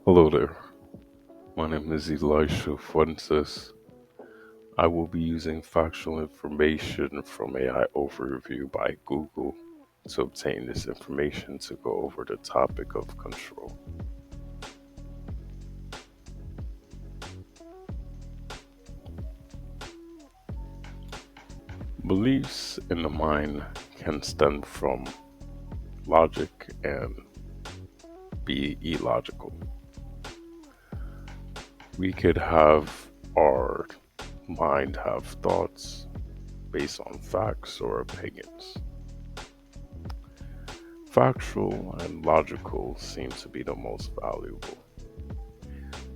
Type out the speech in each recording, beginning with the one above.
Hello there. My name is Elisha Fuentes. I will be using factual information from AI Overview by Google to obtain this information to go over the topic of control. Beliefs in the mind can stem from logic and be illogical. We could have our mind have thoughts based on facts or opinions. Factual and logical seem to be the most valuable,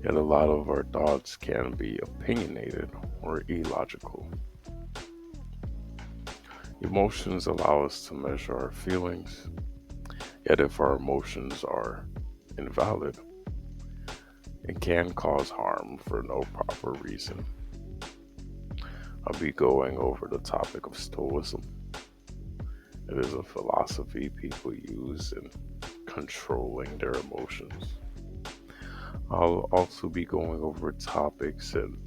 yet a lot of our thoughts can be opinionated or illogical. Emotions allow us to measure our feelings, yet if our emotions are invalid, it can cause harm for no proper reason. I'll be going over the topic of Stoicism. It is a philosophy people use in controlling their emotions. I'll also be going over topics and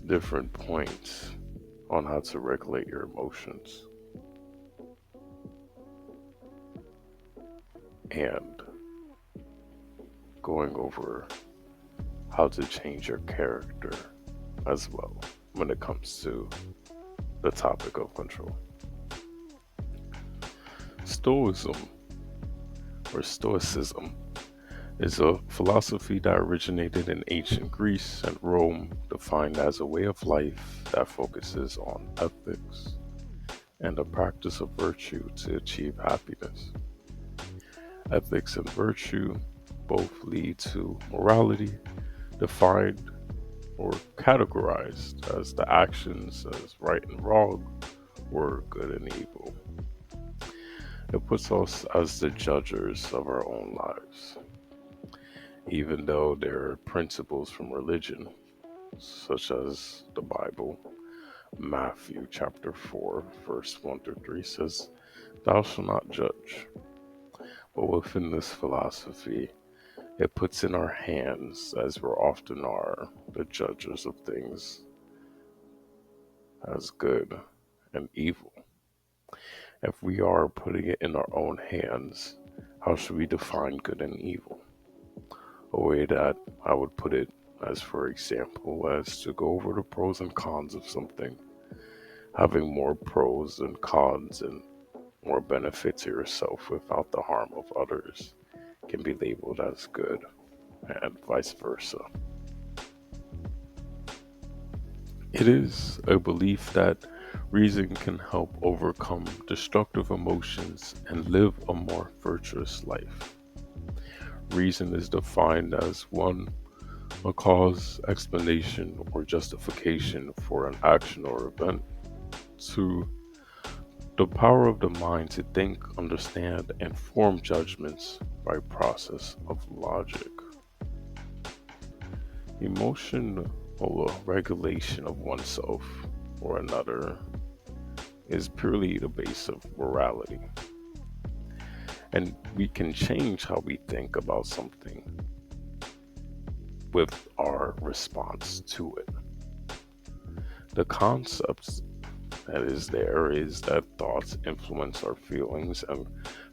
different points on how to regulate your emotions and going over how to change your character as well when it comes to the topic of control. Stoicism or Stoicism is a philosophy that originated in ancient Greece and Rome, defined as a way of life that focuses on ethics and the practice of virtue to achieve happiness. Ethics and virtue both lead to morality, defined or categorized as the actions as right and wrong or good and evil. It puts us as the judges of our own lives, even though there are principles from religion, such as the Bible. Matthew chapter 4, verse 1 through 3 says, "Thou shalt not judge." But within this philosophy, it puts in our hands, as we often are, the judges of things as good and evil. If we are putting it in our own hands, how should we define good and evil? A way that I would put it, as for example, as to go over the pros and cons of something. Having more pros than cons and more benefit to yourself without the harm of others can be labeled as good, and vice versa. It is a belief that reason can help overcome destructive emotions and live a more virtuous life. Reason is defined as one, a cause, explanation, or justification for an action or event. Two, the power of the mind to think, understand, and form judgments by process of logic. Emotional regulation of oneself or another is purely the base of morality. And we can change how we think about something with our response to it. The concepts that is there is that thoughts influence our feelings and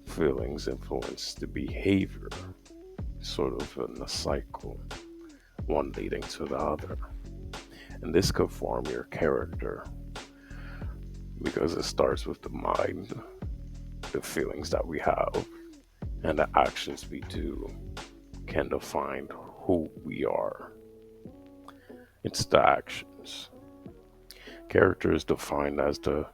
feelings influence the behavior, sort of in a cycle, one leading to the other. And this could form your character because it starts with the mind, the feelings that we have, and the actions we do can define who we are. It's the actions. Character is defined as the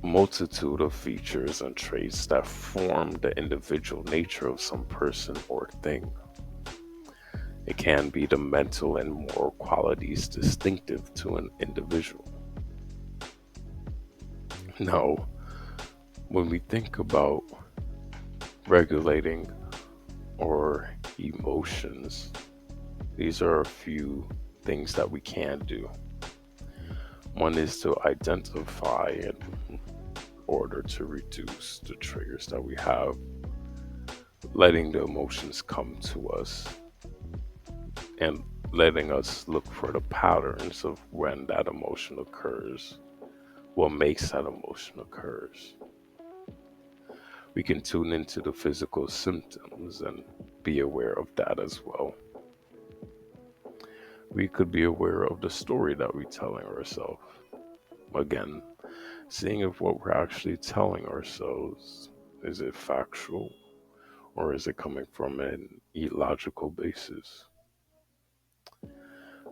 multitude of features and traits that form the individual nature of some person or thing. It can be the mental and moral qualities distinctive to an individual. Now, when we think about regulating our emotions, these are a few things that we can do. One is to identify and order to reduce the triggers that we have, letting the emotions come to us and letting us look for the patterns of when that emotion occurs, what makes that emotion occurs. We can tune into the physical symptoms and be aware of that as well. We could be aware of the story that we're telling ourselves. Again, seeing if what we're actually telling ourselves, is it factual or is it coming from an illogical basis?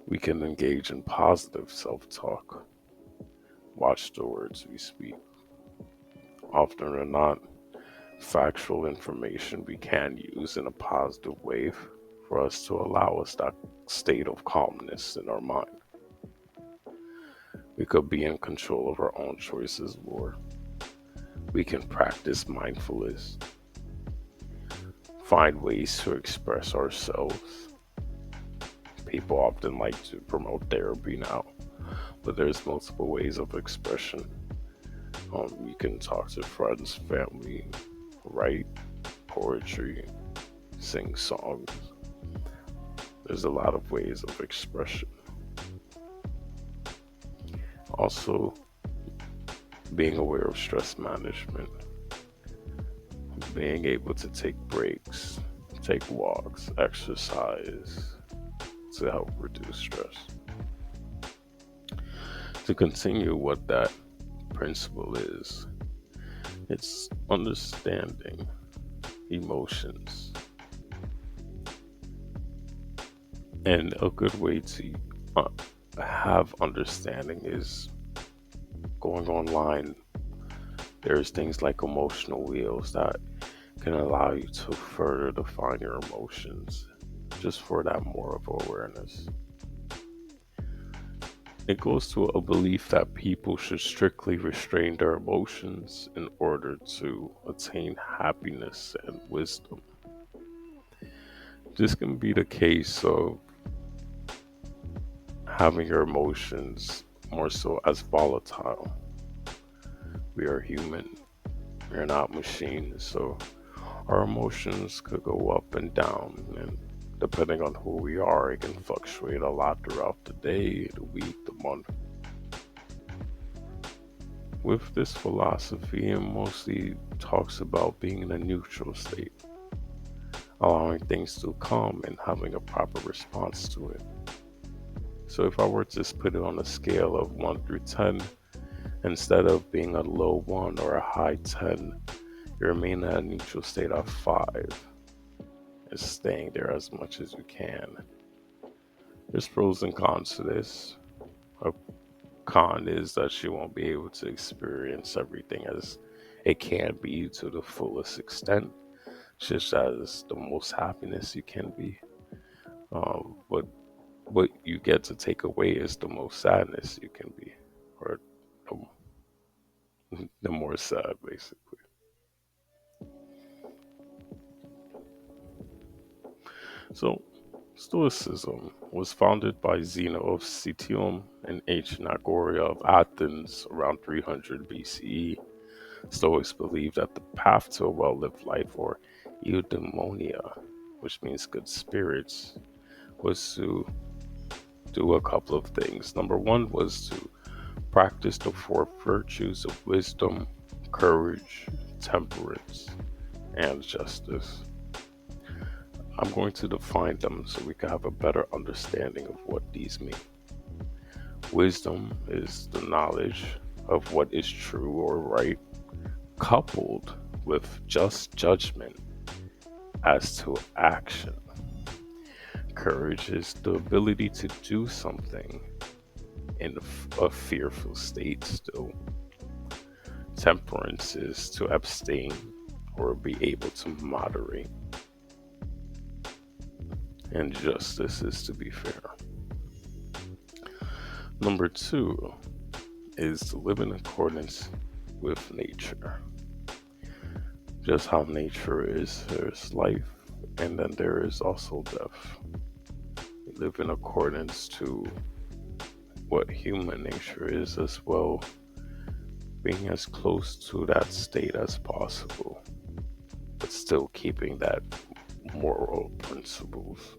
We can engage in positive self-talk. Watch the words we speak. Often or not, factual information we can use in a positive way for us to allow us that state of calmness in our mind. We could be in control of our own choices more. We can practice mindfulness, find ways to express ourselves. People often like to promote therapy now, but there's multiple ways of expression. You can talk to friends, family, write poetry, sing songs. There's a lot of ways of expression. Also, being aware of stress management, being able to take breaks, take walks, exercise to help reduce stress. To continue what that principle is, it's understanding emotions. And a good way to have understanding is going online. There's things like emotional wheels that can allow you to further define your emotions just for that more of awareness. It goes to a belief that people should strictly restrain their emotions in order to attain happiness and wisdom. This can be the case of having your emotions more so as volatile. We are human, we are not machines, so our emotions could go up and down, and depending on who we are, it can fluctuate a lot throughout the day, the week, the month. With this philosophy, it mostly talks about being in a neutral state, allowing things to come and having a proper response to it. So if I were to just put it on a scale of 1 through 10, instead of being a low 1 or a high 10, you remain in a neutral state of 5. Is staying there as much as you can. There's pros and cons to this. A con is that you won't be able to experience everything as it can be to the fullest extent, just as the most happiness you can be. But what you get to take away is the most sadness you can be, or the more sad, basically. So, Stoicism was founded by Zeno of Citium and Anaxagoras of Athens around 300 BCE. Stoics believed that the path to a well-lived life, or eudaimonia, which means good spirits, was to do a couple of things. Number one was to practice the four virtues of wisdom, courage, temperance, and justice. I'm going to define them so we can have a better understanding of what these mean. Wisdom is the knowledge of what is true or right, coupled with just judgment as to action. Courage is the ability to do something in a fearful state still. Temperance is to abstain or be able to moderate. And justice is to be fair. Number two is to live in accordance with nature. Just how nature is, there's life, and then there is also death. We live in accordance to what human nature is as well. being as close to that state as possible, but still keeping that moral principles.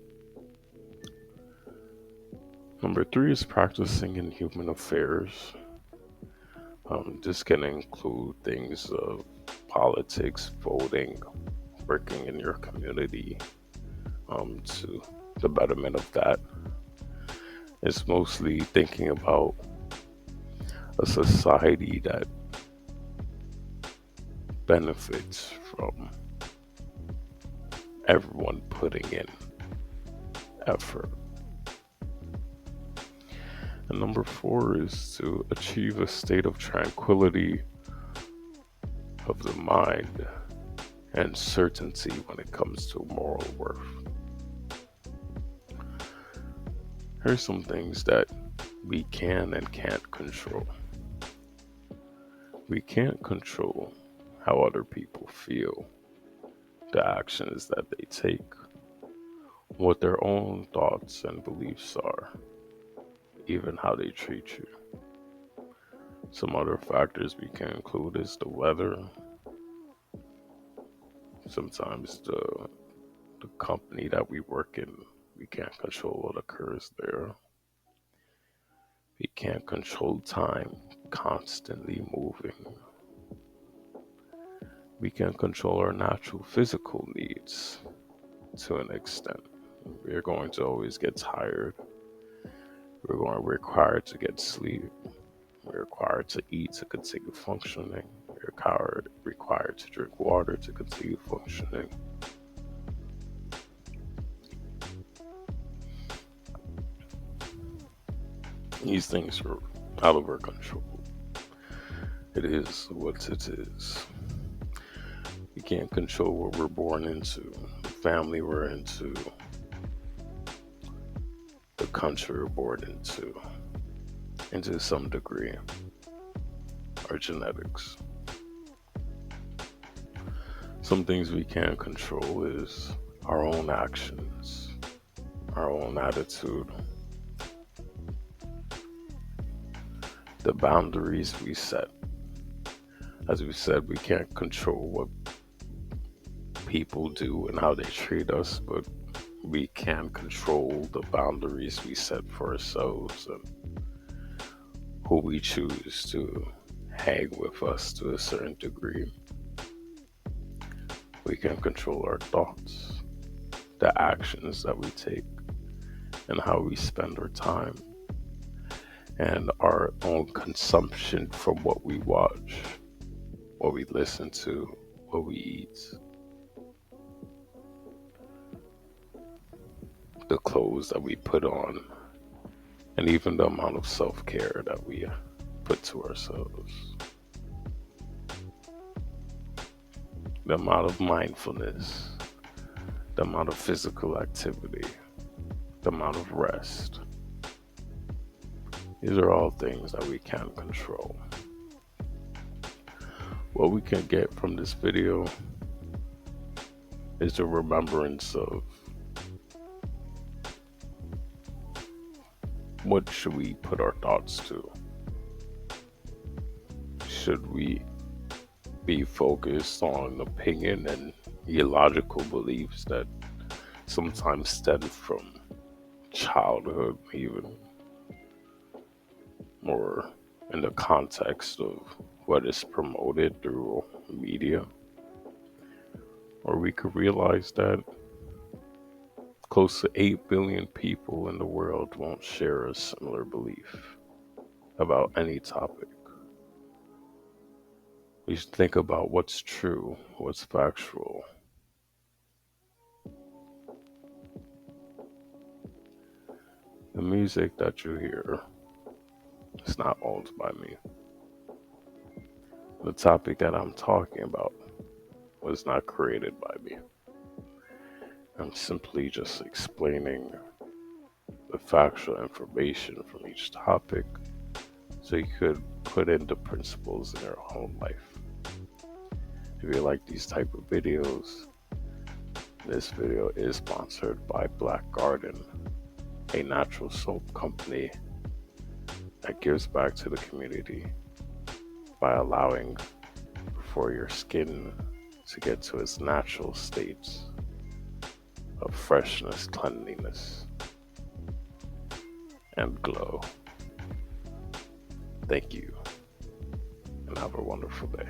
Number three is practicing in human affairs. This can include things of politics, voting, working in your community to the betterment of that. It's mostly thinking about a society that benefits from everyone putting in effort. And number four is to achieve a state of tranquility of the mind and certainty when it comes to moral worth. Here's some things that we can and can't control. We can't control how other people feel, the actions that they take, what their own thoughts and beliefs are, even how they treat you. Some other factors we can include is the weather, sometimes the company that we work in, we can't control what occurs there. We can't control time constantly moving. We can control our natural physical needs to an extent. We're going to always get tired. We're going to require to get sleep. We're required to eat to continue functioning. We're required to drink water to continue functioning. These things are out of our control. It is what it is. We can't control what we're born into, the family we're into, the country we're born into some degree, our genetics. Some things we can control is our own actions, our own attitude, the boundaries we set. As we said, we can't control what people do and how they treat us, but we can control the boundaries we set for ourselves and who we choose to hang with us to a certain degree. We can control our thoughts, the actions that we take, and how we spend our time, and our own consumption from what we watch, what we listen to, what we eat, the clothes that we put on, and even the amount of self-care that we put to ourselves. The amount of mindfulness, the amount of physical activity, the amount of rest. These are all things that we can control. What we can get from this video is the remembrance of what should we put our thoughts to? Should we be focused on opinion and illogical beliefs that sometimes stem from childhood, even, or in the context of what is promoted through media? Or we could realize that close to 8 billion people in the world won't share a similar belief about any topic. We should think about what's true, what's factual. The music that you hear is not owned by me. The topic that I'm talking about was not created by me. I'm simply just explaining the factual information from each topic so you could put into principles in your own life. If you like these type of videos, this video is sponsored by Black Garden, a natural soap company that gives back to the community. by allowing for your skin to get to its natural states of freshness, cleanliness, and glow. Thank you, and have a wonderful day.